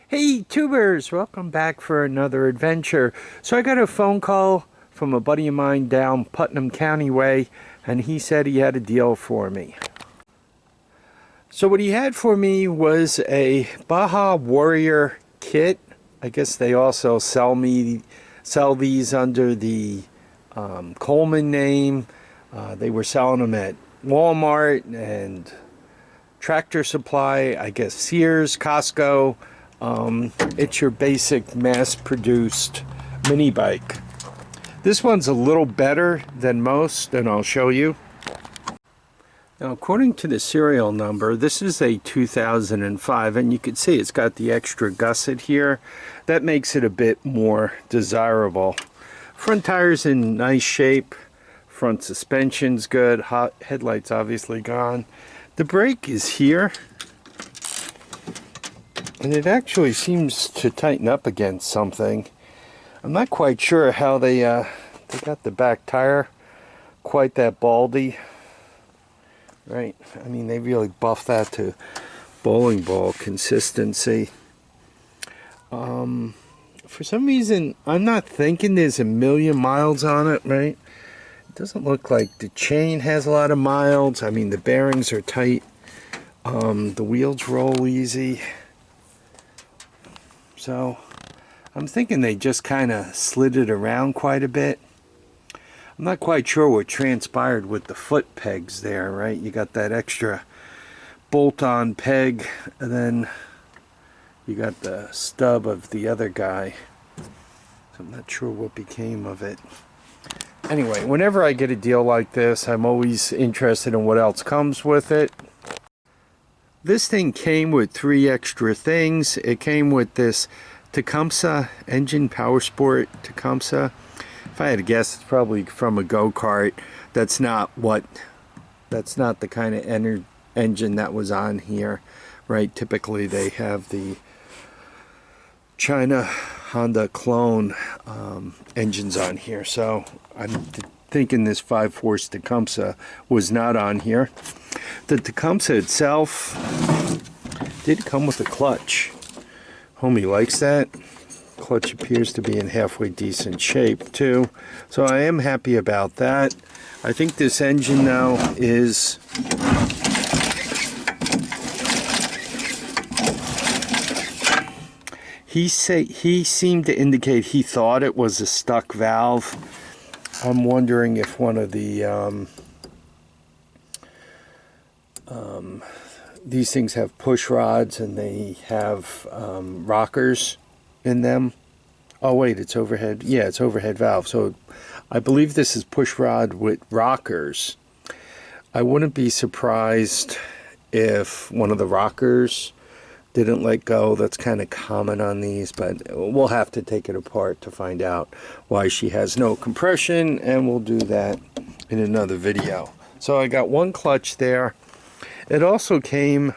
Hey tubers, welcome back for another adventure. So I got a phone call from a buddy of mine down Putnam County way, and he said he had a deal for me. So what he had for me was a Baja Warrior kit. I guess they also sell these under the Coleman name. They were selling them at Walmart and Tractor Supply, I guess Sears, Costco. It's your basic mass-produced mini bike. This one's a little better than most, and I'll show you. Now, according to the serial number, this is a 2005, and you can see it's got the extra gusset here. That makes it a bit more desirable. Front tires in nice shape. Front suspension's good. Hot headlights obviously gone. The brake is here. And it actually seems to tighten up against something. I'm not quite sure how they got the back tire quite that baldy. Right? I mean, they really buffed that to bowling ball consistency. For some reason, I'm not thinking there's a million miles on it, right? It doesn't look like the chain has a lot of miles. I mean, the bearings are tight. The wheels roll easy. So I'm thinking they just kind of slid it around quite a bit. I'm not quite sure what transpired with the foot pegs there, right? You got that extra bolt-on peg, and then you got the stub of the other guy. So I'm not sure what became of it. Anyway, whenever I get a deal like this, I'm always interested in what else comes with it. This thing came with 3 extra things. It came with this Tecumseh Engine, Power Sport Tecumseh. If I had to guess, it's probably from a go-kart. That's not the kind of engine that was on here, right? Typically they have the China Honda clone engines on here. So I'm thinking this 5-force Tecumseh was not on here. The Tecumseh itself did come with a clutch. Homie likes that. Clutch appears to be in halfway decent shape too, so I am happy about that. I think this engine now is he seemed to indicate he thought it was a stuck valve. I'm wondering if one of the these things have push rods and they have rockers in them. Oh wait, it's overhead. Yeah, it's overhead valve. So I believe this is push rod with rockers. I wouldn't be surprised if one of the rockers didn't let go. That's kind of common on these, but we'll have to take it apart to find out why she has no compression, and we'll do that in another video. So I got one clutch there. It also came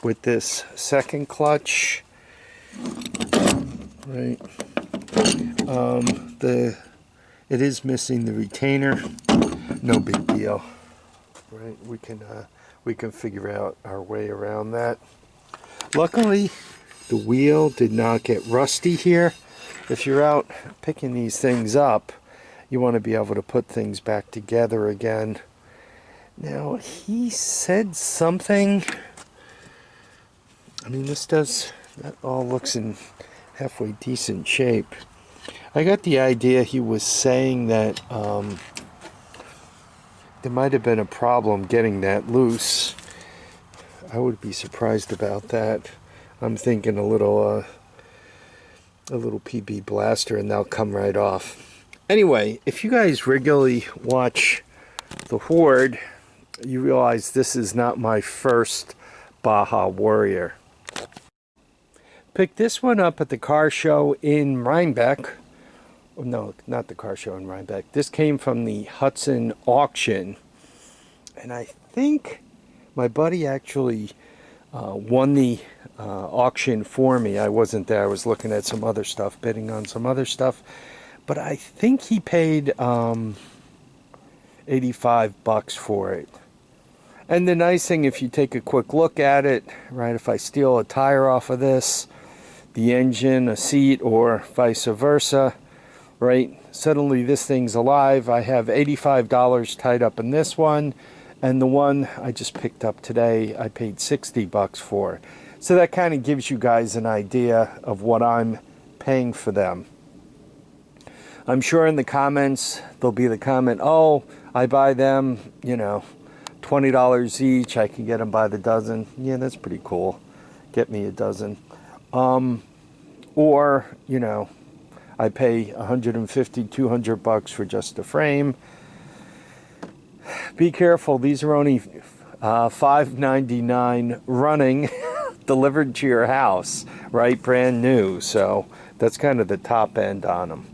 with this second clutch, right? It is missing the retainer. No big deal, right? We can figure out our way around that. Luckily, the wheel did not get rusty here. If you're out picking these things up, you want to be able to put things back together again. Now, he said something. I mean, that all looks in halfway decent shape. I got the idea he was saying that there might have been a problem getting that loose. I would be surprised about that. I'm thinking a little PB blaster and they'll come right off. Anyway, if you guys regularly watch the Horde, you realize this is not my first Baja Warrior. Picked this one up at the car show in Rhinebeck. Oh, no, not the car show in Rhinebeck. This came from the Hudson auction. And I think my buddy actually won the auction for me. I wasn't there. I was looking at some other stuff, bidding on some other stuff. But I think he paid $85 for it. And the nice thing, if you take a quick look at it, right, if I steal a tire off of this, the engine, a seat, or vice versa, right? Suddenly this thing's alive. I have $85 tied up in this one, and the one I just picked up today, I paid $60 for. So that kind of gives you guys an idea of what I'm paying for them. I'm sure in the comments there'll be the comment, oh, I buy them, you know, $20 each. I can get them by the dozen. Yeah, that's pretty cool. Get me a dozen. Or, you know, I pay $150, $200 for just a frame. Be careful. These are only $5.99 running, delivered to your house, right? Brand new. So that's kind of the top end on them.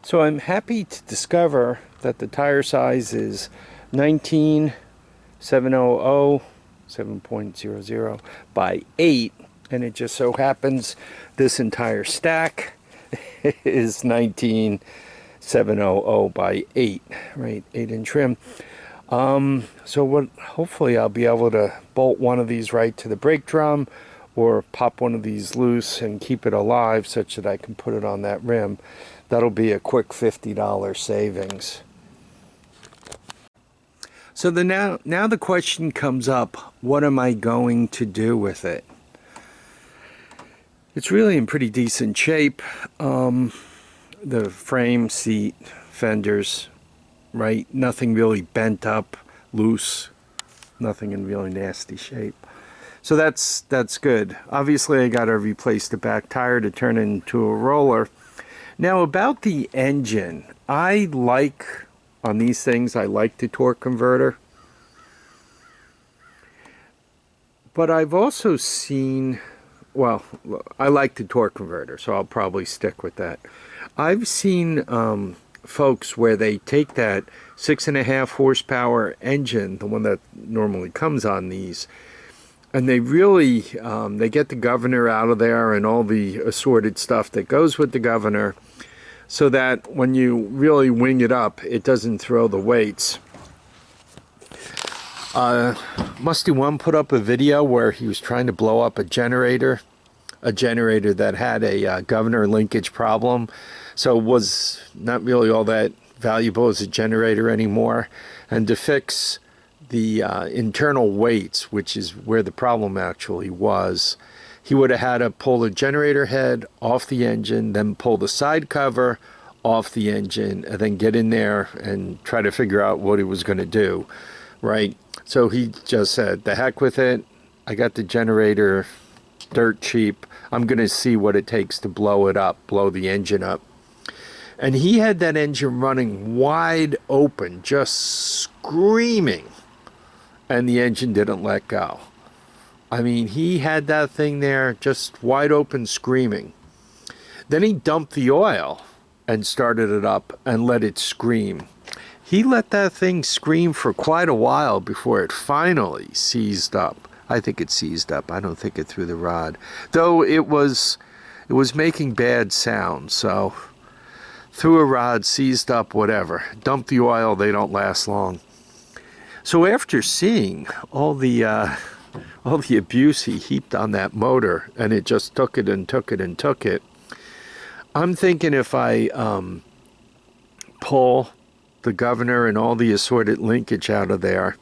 So I'm happy to discover that the tire size is 7.00 by 8, and it just so happens this entire stack is 700 by 8, right? 8-inch rim. So what? Hopefully I'll be able to bolt one of these right to the brake drum, or pop one of these loose and keep it alive such that I can put it on that rim. That'll be a quick $50 savings. So now the question comes up, what am I going to do with it? It's really in pretty decent shape. The frame, seat, fenders, right? Nothing really bent up, loose, nothing in really nasty shape. So that's good. Obviously I got to replace the back tire to turn it into a roller. Now about the engine, I like, on these things, I like the torque converter. But I've also seen, well, I like the torque converter, so I'll probably stick with that. I've seen folks where they take that 6.5 horsepower engine, the one that normally comes on these, and they really, they get the governor out of there and all the assorted stuff that goes with the governor, so that when you really wing it up, it doesn't throw the weights. Musty One put up a video where he was trying to blow up a generator that had a governor linkage problem. So it was not really all that valuable as a generator anymore. And to fix the internal weights, which is where the problem actually was, he would have had to pull the generator head off the engine, then pull the side cover off the engine, and then get in there and try to figure out what he was going to do, right? So he just said, the heck with it. I got the generator dirt cheap. I'm going to see what it takes to blow it up, blow the engine up. And he had that engine running wide open, just screaming, and the engine didn't let go. I mean, he had that thing there just wide open screaming. Then he dumped the oil and started it up and let it scream. He let that thing scream for quite a while before it finally seized up. I think it seized up. I don't think it threw the rod. Though it was making bad sounds, so threw a rod, seized up, whatever. Dump the oil, they don't last long. So after seeing all the abuse he heaped on that motor, and it just took it and took it and took it, I'm thinking if I pull the governor and all the assorted linkage out of there,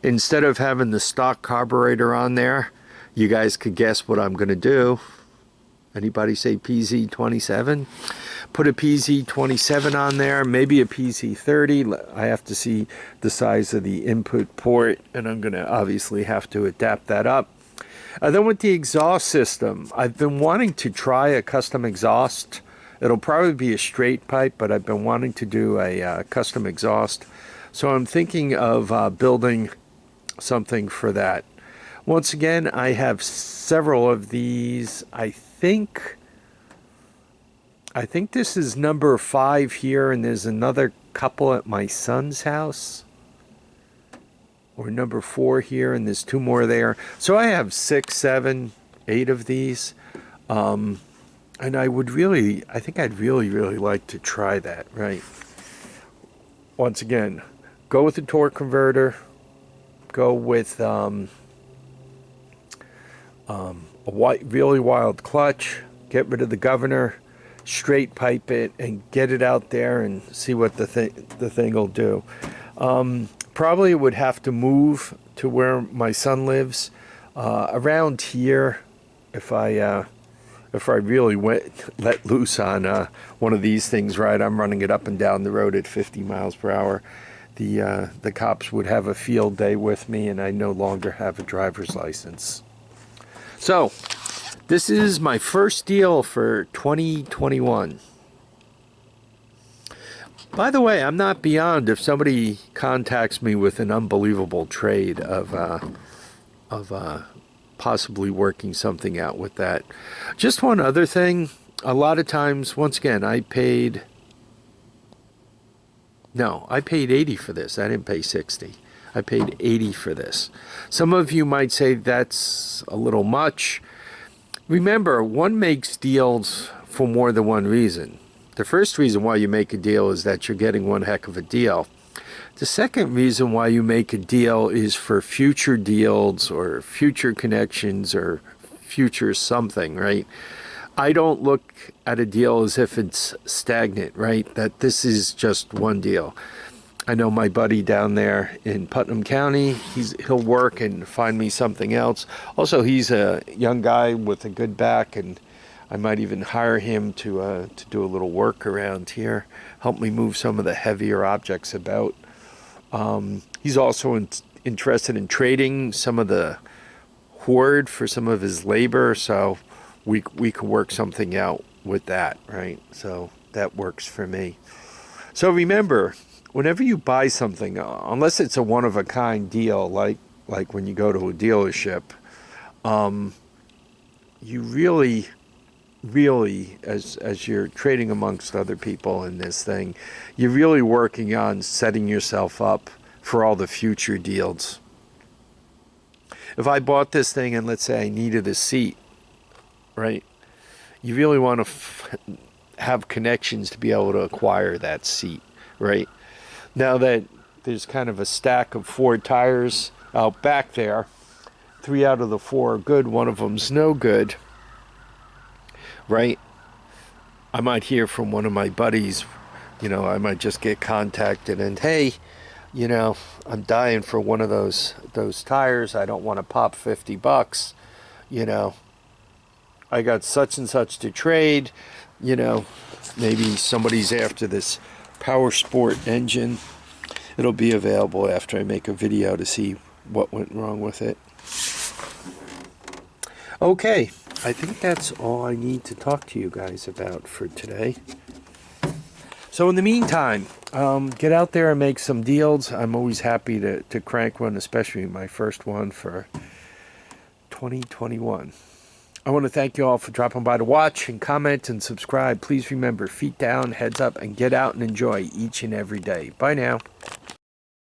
instead of having the stock carburetor on there, you guys could guess what I'm going to do. Anybody say PZ27? Put a PZ27 on there, maybe a PZ30. I have to see the size of the input port, and I'm going to obviously have to adapt that up. Then with the exhaust system, I've been wanting to try a custom exhaust. It'll probably be a straight pipe, but I've been wanting to do a custom exhaust. So I'm thinking of building something for that. Once again, I have several of these. I think this is number 5 here, and there's another couple at my son's house. Or number 4 here, and there's 2 more there. So I have 6, 7, 8 of these. And I think I'd really like to try that, right? Once again, go with the torque converter. Go with really wild clutch, get rid of the governor, straight pipe it, and get it out there and see what the thing will do. Probably would have to move to where my son lives, around here, if I really let loose on one of these things, right? I'm running it up and down the road at 50 miles per hour. The cops would have a field day with me, and I no longer have a driver's license. So, this is my first deal for 2021. By the way, I'm not beyond if somebody contacts me with an unbelievable trade of possibly working something out with that. Just one other thing. A lot of times, once again, I paid 80 for this. I didn't pay 60. I paid 80 for this. Some of you might say that's a little much. Remember, one makes deals for more than one reason. The first reason why you make a deal is that you're getting one heck of a deal. The second reason why you make a deal is for future deals or future connections or future something, right? I don't look at a deal as if it's stagnant, right? That this is just one deal. I know my buddy down there in Putnam County, he'll work and find me something else. Also, he's a young guy with a good back, and I might even hire him to do a little work around here, help me move some of the heavier objects about. He's also interested in trading some of the hoard for some of his labor, so we could work something out with that, right? So that works for me. So remember, whenever you buy something, unless it's a one-of-a-kind deal, like when you go to a dealership, you really, as you're trading amongst other people in this thing, you're really working on setting yourself up for all the future deals. If I bought this thing and let's say I needed a seat, right? You really want to have connections to be able to acquire that seat, right? Now that there's kind of a stack of Ford tires out back there, 3 out of the 4 are good, one of them's no good, right? I might hear from one of my buddies, I might just get contacted and, hey, I'm dying for one of those tires. I don't want to pop $50. I got such and such to trade. Maybe somebody's after this Power Sport engine. It'll be available after I make a video to see what went wrong with it. Okay, I think that's all I need to talk to you guys about for today. So in the meantime, get out there and make some deals. I'm always happy to crank one, especially my first one for 2021. I want to thank you all for dropping by to watch and comment and subscribe. Please remember, feet down, heads up, and get out and enjoy each and every day. Bye now.